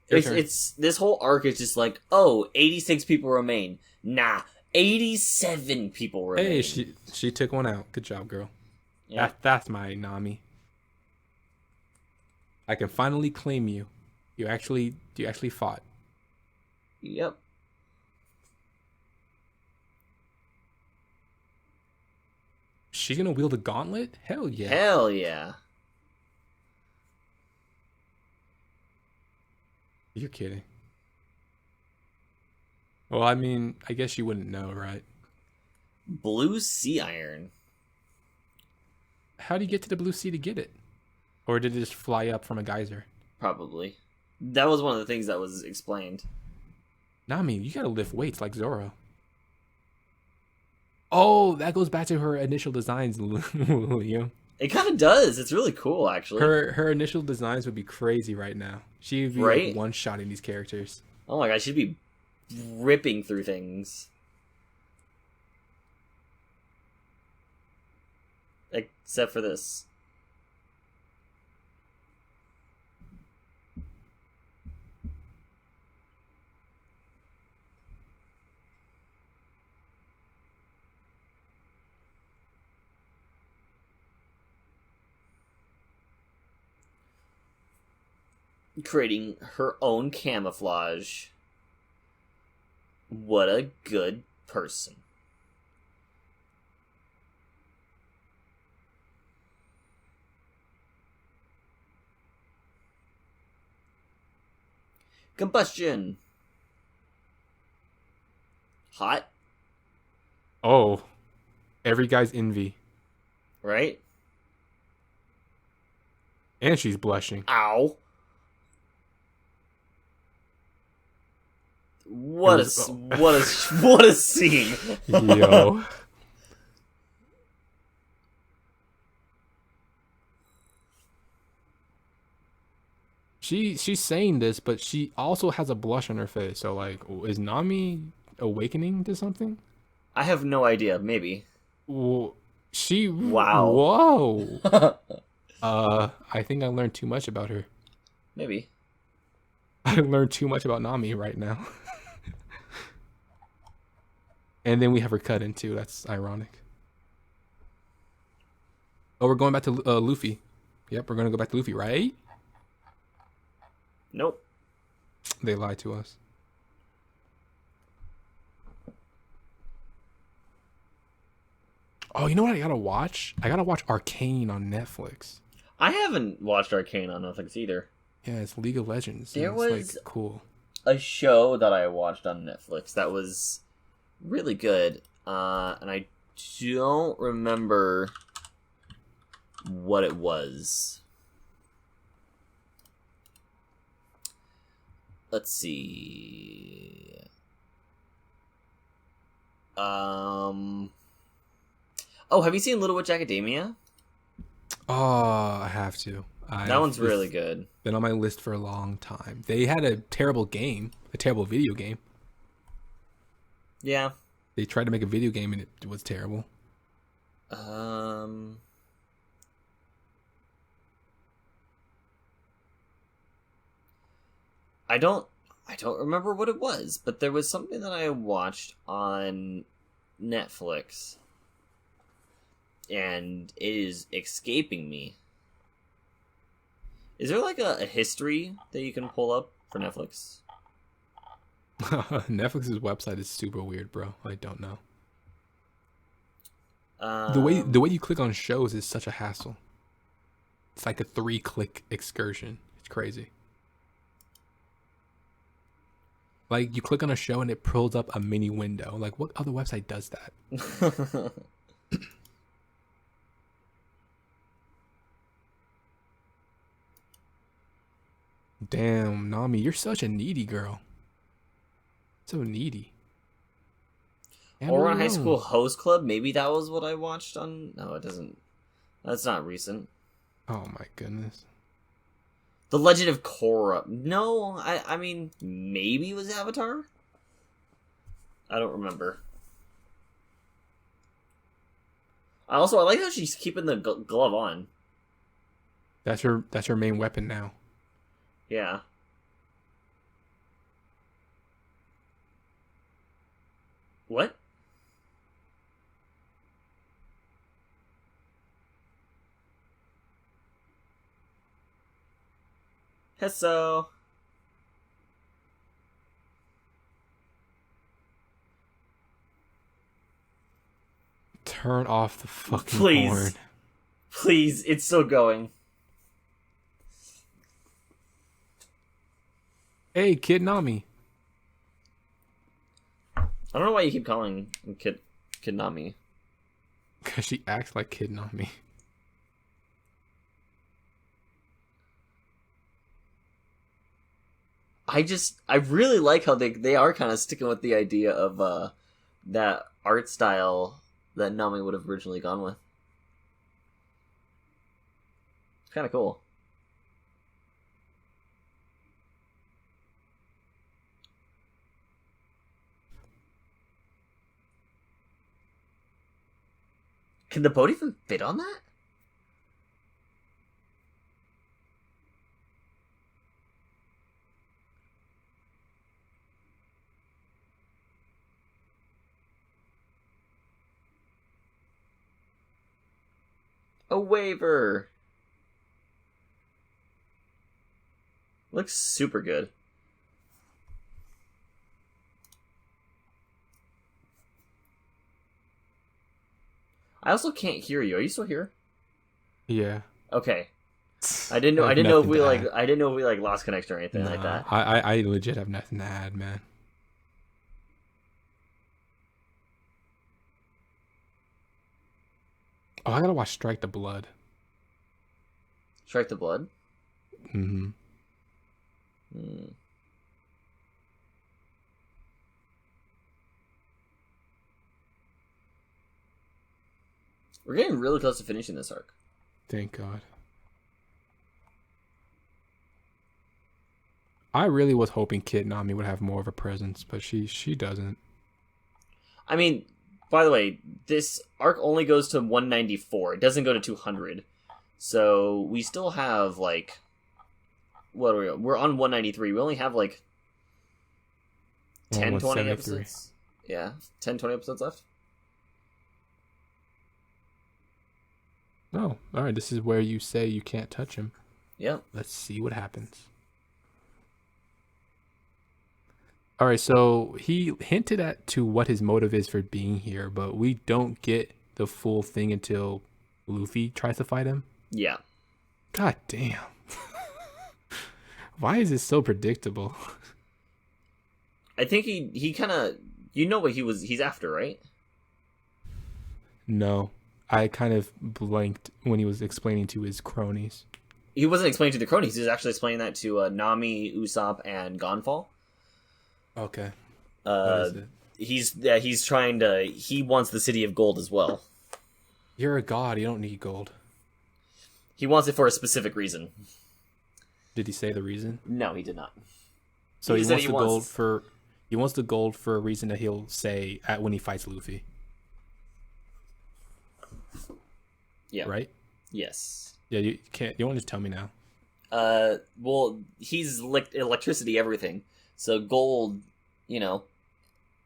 It's this whole arc is just like, oh, 86 people remain. Nah, 87 people remain. Hey, she took one out. Good job, girl. Yeah. That's my Nami. I can finally claim you. You actually fought. Yep. She's gonna wield a gauntlet? Hell yeah. Hell yeah. You're kidding. Well, I mean, I guess you wouldn't know, right? Blue sea iron. How do you get to the blue sea to get it? Or did it just fly up from a geyser? Probably. That was one of the things that was explained. Nami, you gotta lift weights like Zorro. Oh, that goes back to her initial designs, Liam. It kind of does. It's really cool, actually. Her initial designs would be crazy right now. She'd be like one-shotting these characters. Oh my god, she'd be ripping through things. Except for this. Creating her own camouflage. What a good person. Combustion. Hot. Oh. Every guy's envy. Right? And she's blushing. Ow. What a scene. Yo. She's saying this, but she also has a blush on her face. So like, is Nami awakening to something? I have no idea. Maybe. Wow. Whoa. I think I learned too much about her. Maybe. I learned too much about Nami right now. And then we have her cut in too. That's ironic. Oh, we're going back to Luffy. Yep, we're going to go back to Luffy, right? Nope. They lied to us. Oh, you know what I gotta watch? I gotta watch Arcane on Netflix. I haven't watched Arcane on Netflix either. Yeah, it's League of Legends. There was like, cool. A show that I watched on Netflix that was really good, and I don't remember what it was. Let's see. Oh, have you seen Little Witch Academia? Oh, I have to. That one's really good. Been on my list for a long time. They had a terrible game, a terrible video game. Yeah. They tried to make a video game and it was terrible. I don't remember what it was, but there was something that I watched on Netflix, and it is escaping me. Is there like a history that you can pull up for Netflix? Netflix's website is super weird, bro. I don't know. The way you click on shows is such a hassle. It's like a 3-click excursion. It's crazy. Like, you click on a show and it pulls up a mini window. Like, what other website does that? Damn, Nami, you're such a needy girl. So needy. Or on High School Host Club. Maybe that was what I watched on... No, it doesn't... That's not recent. Oh my goodness. The Legend of Korra. No, I mean, maybe it was Avatar? I don't remember. I like how she's keeping the glove on. That's her main weapon now. Yeah. What? Hesso. Turn off the fucking Please. horn. Please, it's still going. Hey, Kid Nami. I don't know why you keep calling Kid Nami. Because she acts like Kid Nami. I really like how they are kind of sticking with the idea of that art style that Nami would have originally gone with. It's kind of cool. Can the boat even fit on that? A waiver. Looks super good. I also can't hear you. Are you still here? Yeah. Okay. I didn't know if we lost connection or anything like that. I legit have nothing to add, man. Oh, I gotta watch Strike the Blood. Strike the Blood? Mm-hmm. We're getting really close to finishing this arc. Thank God. I really was hoping Kid Nami would have more of a presence, but she doesn't. I mean, by the way, this arc only goes to 194. It doesn't go to 200. So we still have, like... What are we on? We're on 193. We only have, like... 10, 20 episodes? Yeah, 10, 20 episodes left? Oh, alright, this is where you say you can't touch him. Yeah. Let's see what happens. Alright, so he hinted at to what his motive is for being here, but we don't get the full thing until Luffy tries to fight him. Yeah. God damn. Why is this so predictable? I think he kind of... You know what he's after, right? No. I kind of blanked when he was explaining to his cronies. He wasn't explaining to the cronies. He was actually explaining that to Nami, Usopp, and Gonfall. Okay. What is it? He's trying to... He wants the City of Gold as well. You're a god. You don't need gold. He wants it for a specific reason. Did he say the reason? No, he did not. So he wants the gold for... He wants the gold for a reason that he'll say when he fights Luffy. Yeah. Right? Yes. Yeah, you can't... You want to tell me now? Well, he's electricity everything. So gold,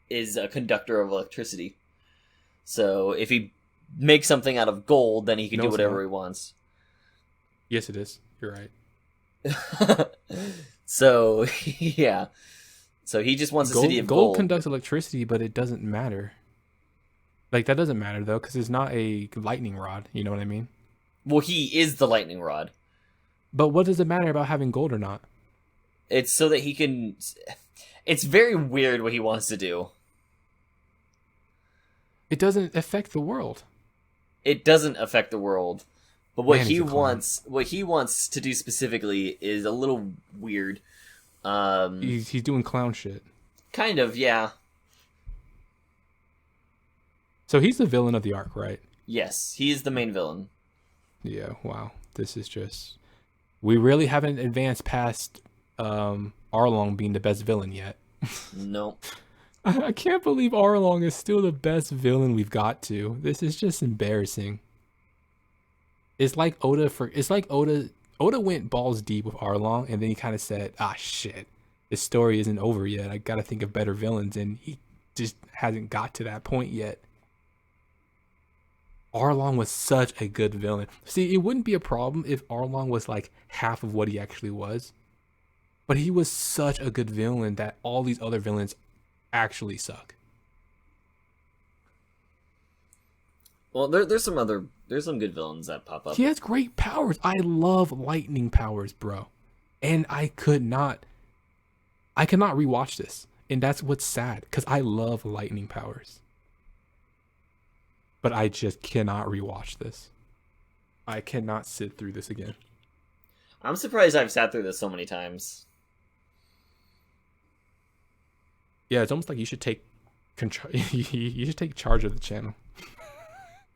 is a conductor of electricity. So if he makes something out of gold, then he can do whatever he wants. Yes, it is. You're right. So, yeah. So he just wants a city of gold. Gold conducts electricity, but it doesn't matter. Like, that doesn't matter, though, because it's not a lightning rod. You know what I mean? Well, he is the lightning rod. But what does it matter about having gold or not? It's so that he can... It's very weird what he wants to do. It doesn't affect the world. It doesn't affect the world. But what he wants to do specifically is a little weird. He's doing clown shit. Kind of, yeah. So he's the villain of the arc, right? Yes, he is the main villain. Yeah, wow. This is just... We really haven't advanced past Arlong being the best villain yet. Nope. I can't believe Arlong is still the best villain we've got to. This is just embarrassing. It's like Oda went balls deep with Arlong, and then he kind of said, "Ah, shit, this story isn't over yet. I gotta think of better villains," and he just hasn't got to that point yet. Arlong was such a good villain. See, it wouldn't be a problem if Arlong was like half of what he actually was, but he was such a good villain that all these other villains actually suck. Well, there's some good villains that pop up. He has great powers. I love lightning powers, bro. And I cannot rewatch this. And that's what's sad, because I love lightning powers. But I just cannot rewatch this. I cannot sit through this again. I'm surprised I've sat through this so many times. Yeah, it's almost like you should take control. You should take charge of the channel.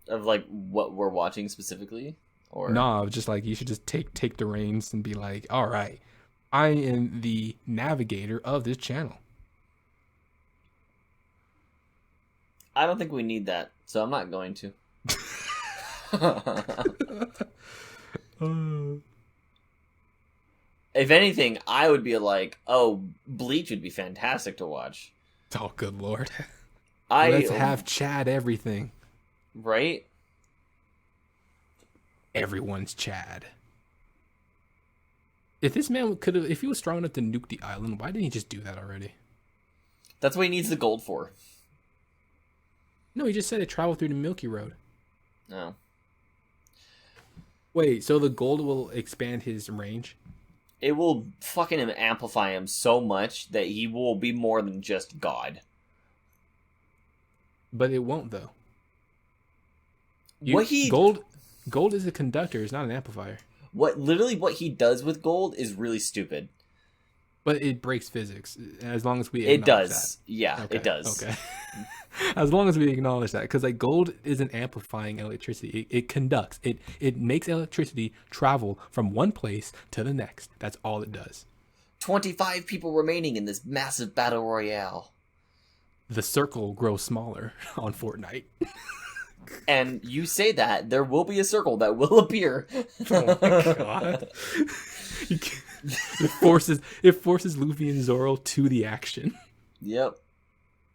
Of like what we're watching specifically, or no, just like you should just take the reins and be like, all right, I am the navigator of this channel. I don't think we need that, so I'm not going to. If anything, I would be like, oh, Bleach would be fantastic to watch. Oh, good lord. Let's have Chad everything. Right? Everyone's Chad. If this man if he was strong enough to nuke the island, why didn't he just do that already? That's what he needs the gold for. No, he just said it traveled through the Milky Road. No. Wait, so the gold will expand his range? It will fucking amplify him so much that he will be more than just God. But it won't, though. Gold is a conductor, it's not an amplifier. What he does with gold is really stupid. But it breaks physics, as long as we acknowledge it does. That. Yeah, okay. It does. Okay. As long as we acknowledge that, because like gold isn't amplifying electricity, it conducts. It makes electricity travel from one place to the next. That's all it does. 25 people remaining in this massive battle royale. The circle grows smaller on Fortnite. And you say that, there will be a circle that will appear. Oh my god. It forces Luffy and Zorro to the action. Yep.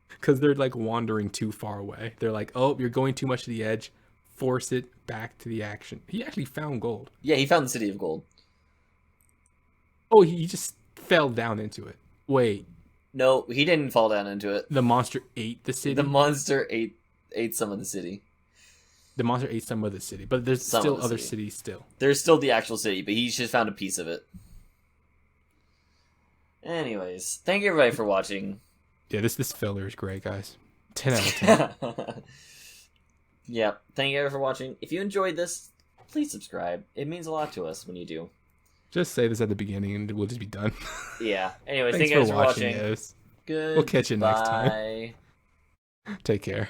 Because they're like wandering too far away. They're like, oh, you're going too much to the edge. Force it back to the action. He actually found gold. Yeah, he found the City of Gold. Oh, he just fell down into it. Wait. No, he didn't fall down into it. The monster ate the city? The monster ate some of the city. The monster ate some of the city, but there's still other cities still. There's still the actual city, but he's just found a piece of it. Anyways, thank you everybody for watching. Yeah, this filler is great, guys. 10 out of 10. Yeah, thank you everybody for watching. If you enjoyed this, please subscribe. It means a lot to us when you do. Just say this at the beginning and we'll just be done. Yeah. Anyways, thank you guys for watching. Yes. Good. We'll catch you next time. Take care.